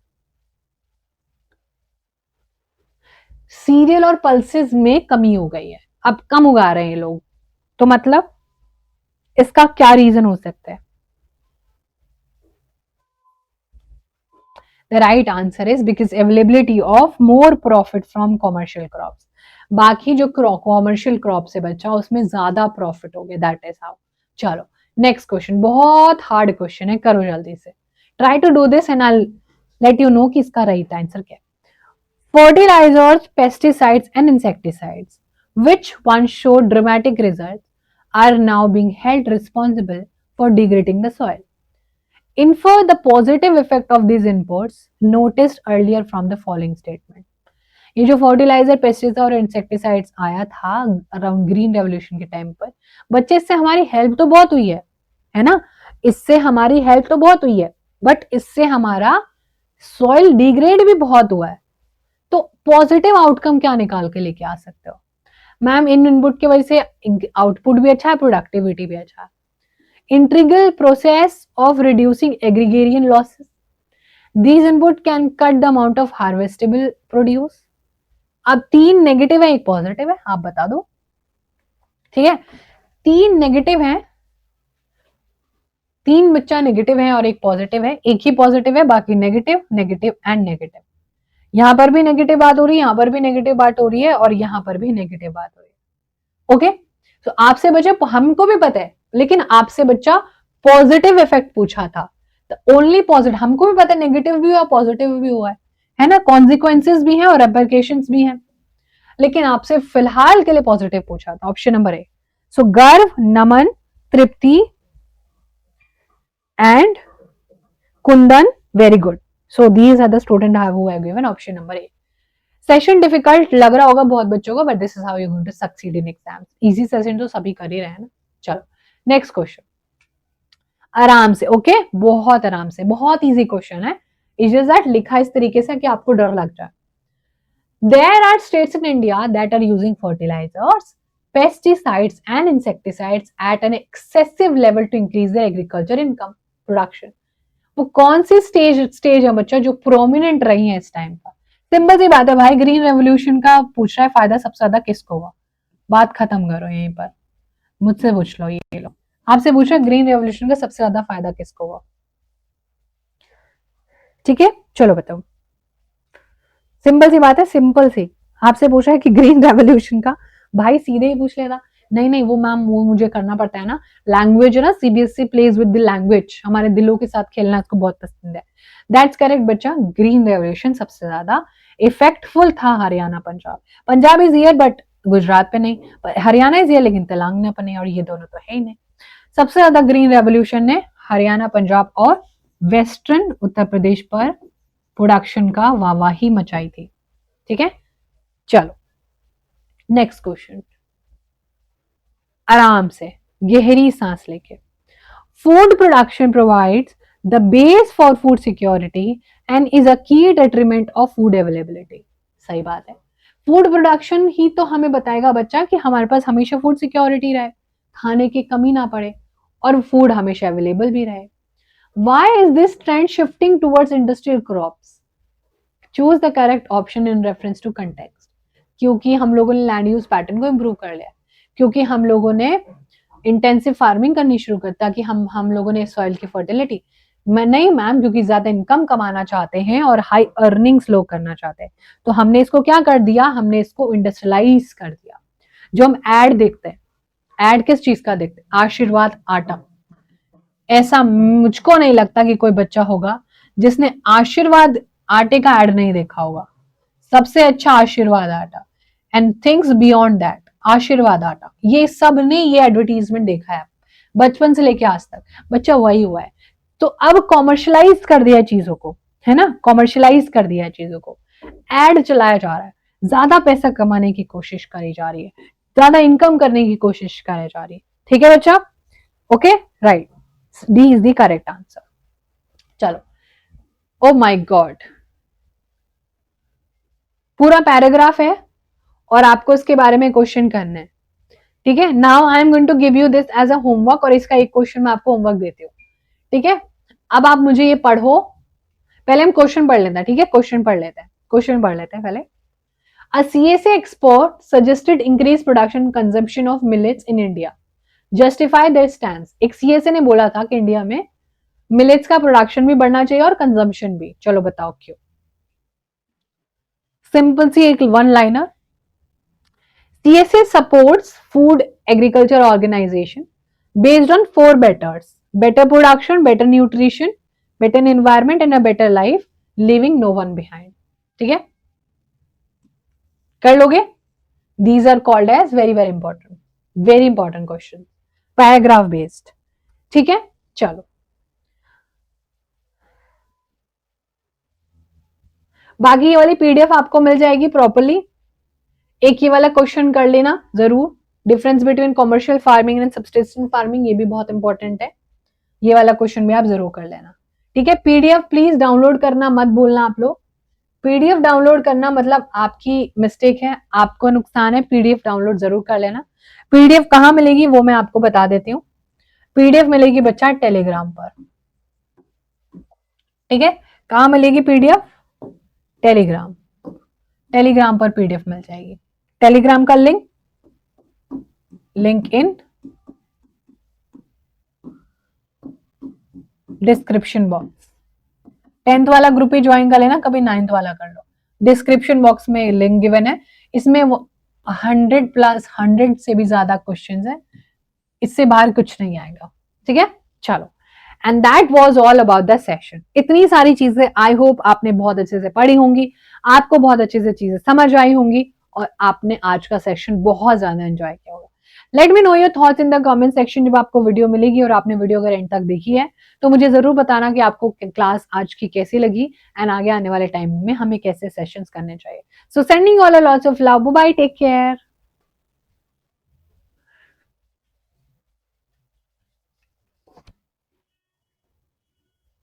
Serial और पल्सेस में कमी हो गई है, अब कम उगा रहे हैं लोग, तो मतलब इसका क्या रीजन हो सकता है? The right answer is because availability of more profit from commercial crops. बाकी जो कॉमर्शियल क्रॉप्स है बच्चा, उसमें ज्यादा प्रॉफिट हो गया, दैट इज हाउ। चलो, नेक्स्ट क्वेश्चन, बहुत हार्ड क्वेश्चन है, करो जल्दी से, try to do this and I let you know कि इसका राइट आंसर क्या है। Fertilizers, pesticides and insecticides, which once showed dramatic results, are now being held responsible for degrading the soil. Infer the positive effect of these inputs noticed earlier from the following statement. ये जो fertiliser, pesticide और insecticides आया था around green revolution के time पर, बच्चे इससे हमारी हेल्प तो बहुत हुई है ना, इससे हमारी हेल्प तो बहुत हुई है, बट इससे हमारा सॉइल डिग्रेड भी बहुत हुआ है. तो पॉजिटिव आउटकम क्या निकाल के लेके आ सकते हो? मैम इन इनपुट की वजह से आउटपुट भी अच्छा है, प्रोडक्टिविटी भी अच्छा है. Integral process of reducing agrarian losses. These input can cut the amount of harvestable produce. अब 3 नेगेटिव है, 1 पॉजिटिव है, आप बता दो. ठीक है, 3 नेगेटिव है, 3 बच्चा नेगेटिव है और 1 पॉजिटिव है. एक ही पॉजिटिव है, बाकी नेगेटिव, नेगेटिव एंड नेगेटिव. यहां पर भी नेगेटिव बात हो रही है, यहां पर भी नेगेटिव बात हो रही है और यहां पर भी नेगेटिव बात हो रही है. ओके, तो आपसे बच्चा, हमको भी पता है, लेकिन आपसे बच्चा पॉजिटिव इफेक्ट पूछा था. ओनली पॉजिटिव, हमको भी पता है नेगेटिव भी हुआ, पॉजिटिव भी हुआ है ना, कॉन्सिक्वेंसेस भी हैं और रेपरकेशंस भी हैं, लेकिन आपसे फिलहाल के लिए पॉजिटिव पूछा था. Option number A. So Garv, Naman, Tripti and Kundan, very good. So these are the student who have given option number A. Session difficult लग रहा होगा बहुत बच्चों को, but this is how you going to succeed in exams. Easy session तो सभी कर ही रहे हैं ना. चलो नेक्स्ट क्वेश्चन, आराम से. ओके, बहुत आराम से, बहुत इजी क्वेश्चन है. इट जस्ट दैट लिखा इस तरीके से कि आपको डर लग जाए. There are states in India that are using fertilisers, pesticides and insecticides at an excessive level to increase their agriculture income production. वो कौन सी स्टेज है बच्चा जो प्रोमिनेंट रही है इस टाइम पर? सिंपल सी बात है भाई, ग्रीन रेवोल्यूशन का पूछ रहा है फायदा सबसे ज्यादा किसको हुआ. बात खत्म करो यहीं पर, मुझसे पूछ लो. ये लो, आपसे पूछा ग्रीन रेवोल्यूशन का सबसे ज्यादा फायदा किसको हुआ. ठीक है, चलो बताओ. सिंपल सी बात है, सिंपल सी. आपसे पूछा है कि ग्रीन रेवोल्यूशन का, भाई सीधे ही पूछ लेना. नहीं नहीं, वो मैम वो मुझे करना पड़ता है ना, लैंग्वेज है ना, CBSE plays with the language, हमारे दिलों के साथ खेलना इसको बहुत पसंद है. दैट्स करेक्ट बच्चा, ग्रीन रेवोल्यूशन सबसे ज्यादा इफेक्टफुल था Haryana Punjab. Punjab is here but Gujarat पे नहीं, हरियाणा इज हियर लेकिन तेलंगाना पे नहीं, और ये दोनों तो है ही नहीं. सबसे ज्यादा ग्रीन रेवोल्यूशन ने हरियाणा, पंजाब और वेस्टर्न उत्तर प्रदेश पर प्रोडक्शन का वाहवाही मचाई थी. ठीक है, चलो नेक्स्ट क्वेश्चन, आराम से गहरी सांस लेके. Food production provides the base for food security and is a की डेट्रीमेंट ऑफ फूड अवेलेबिलिटी. सही बात है, फूड प्रोडक्शन ही तो हमें बताएगा बच्चा कि हमारे पास हमेशा फूड सिक्योरिटी रहे, खाने की कमी ना पड़े और फूड हमेशा अवेलेबल भी रहे. Why is this trend shifting towards industrial crops? Choose the correct option in reference to context. क्योंकि हम लोगों ने लैंड यूज पैटर्न को इम्प्रूव कर लिया, क्योंकि हम लोगों ने इंटेंसिव फार्मिंग करनी शुरू कर, ताकि हम लोगों ने सॉइल की फर्टिलिटी. मैं नहीं मैम, क्योंकि ज्यादा इनकम कमाना चाहते हैं और हाई अर्निंग्स लोग करना चाहते हैं, तो हमने इसको क्या कर दिया, हमने इसको इंडस्ट्रियलाइज कर दिया. जो हम एड देखते हैं, एड किस चीज का देखते हैं? आशीर्वाद आटा. ऐसा मुझको नहीं लगता कि कोई बच्चा होगा जिसने आशीर्वाद आटे का ऐड नहीं देखा होगा. सबसे अच्छा आशीर्वाद आटा एंड थिंग्स बियॉन्ड दैट. आशीर्वाद आटा, ये सब ने ये एडवर्टीजमेंट देखा है बचपन से लेके आज तक. बच्चा वही हुआ है. तो अब कॉमर्शलाइज कर दिया चीजों को, है ना, कॉमर्शलाइज कर दिया चीजों को. एड चलाया जा रहा है, ज्यादा पैसा कमाने की कोशिश करी जा रही है, ज्यादा इनकम करने की कोशिश करी जा रही है. ठीक है बच्चा, okay right, D is the correct answer. चलो, oh my God, पूरा पैराग्राफ है और आपको इसके बारे में क्वेश्चन करना है. ठीक है, now I am going to give you this as a homework, और इसका एक क्वेश्चन मैं आपको होमवर्क देती हूँ. ठीक है, अब आप मुझे ये पढ़ो. पहले हम क्वेश्चन पढ़ लेते हैं. ठीक है, क्वेश्चन पढ़ लेते हैं पहले. A CSA expert suggested increased production consumption of millets in India. Justify their stance. एक CSA ने बोला था कि इंडिया में मिलेट्स का प्रोडक्शन भी बढ़ना चाहिए और कंजम्पशन भी. चलो बताओ क्यों. सिंपल सी एक one liner. CSA supports food agriculture organization based on 4 betters: better production, better nutrition, better environment and a better life, leaving no one behind. ठीक है, कर लोगे? These are called as very important question, paragraph based. ठीक है, चलो बाकी ये वाली पीडीएफ आपको मिल जाएगी प्रॉपरली। एक ये वाला क्वेश्चन कर लेना जरूर, difference between commercial farming and subsistence farming, ये भी बहुत इंपॉर्टेंट है। ये वाला क्वेश्चन भी आप जरूर कर लेना, ठीक है। पीडीएफ प्लीज डाउनलोड करना मत भूलना आप लोग। पीडीएफ डाउनलोड करना मतलब आपकी मिस्टेक है, आपको नुकसान है। पीडीएफ डाउनलोड जरूर कर लेना। पीडीएफ कहां मिलेगी वो मैं आपको बता देती हूँ। पीडीएफ मिलेगी बच्चा टेलीग्राम पर, ठीक है। कहां मिलेगी पीडीएफ? टेलीग्राम। टेलीग्राम पर पीडीएफ मिल जाएगी। टेलीग्राम का link in description box. 10th वाला ग्रुप ही ज्वाइन कर लेना, कभी 9th वाला कर लो। डिस्क्रिप्शन बॉक्स में लिंक गिवन है, इसमें 100 से भी ज्यादा क्वेश्चंस है, इससे बाहर कुछ नहीं आएगा, ठीक है। चलो, and that was all about the session. इतनी सारी चीजें आई होप आपने बहुत अच्छे से पढ़ी होंगी, आपको बहुत अच्छे से चीजें समझ आई होंगी और आपने आज का सेशन बहुत ज्यादा एंजॉय किया होगा। Late me know your thoughts in the comment section. जब आपको वीडियो मिलेगी और आपने वीडियो अगर एंड तक देखी है तो मुझे जरूर बताना कि आपको क्लास आज की कैसी लगी एंड आगे आने वाले टाइम में हमें कैसे सेशंस करने चाहिए। So sending all a lots of love, bye, take care.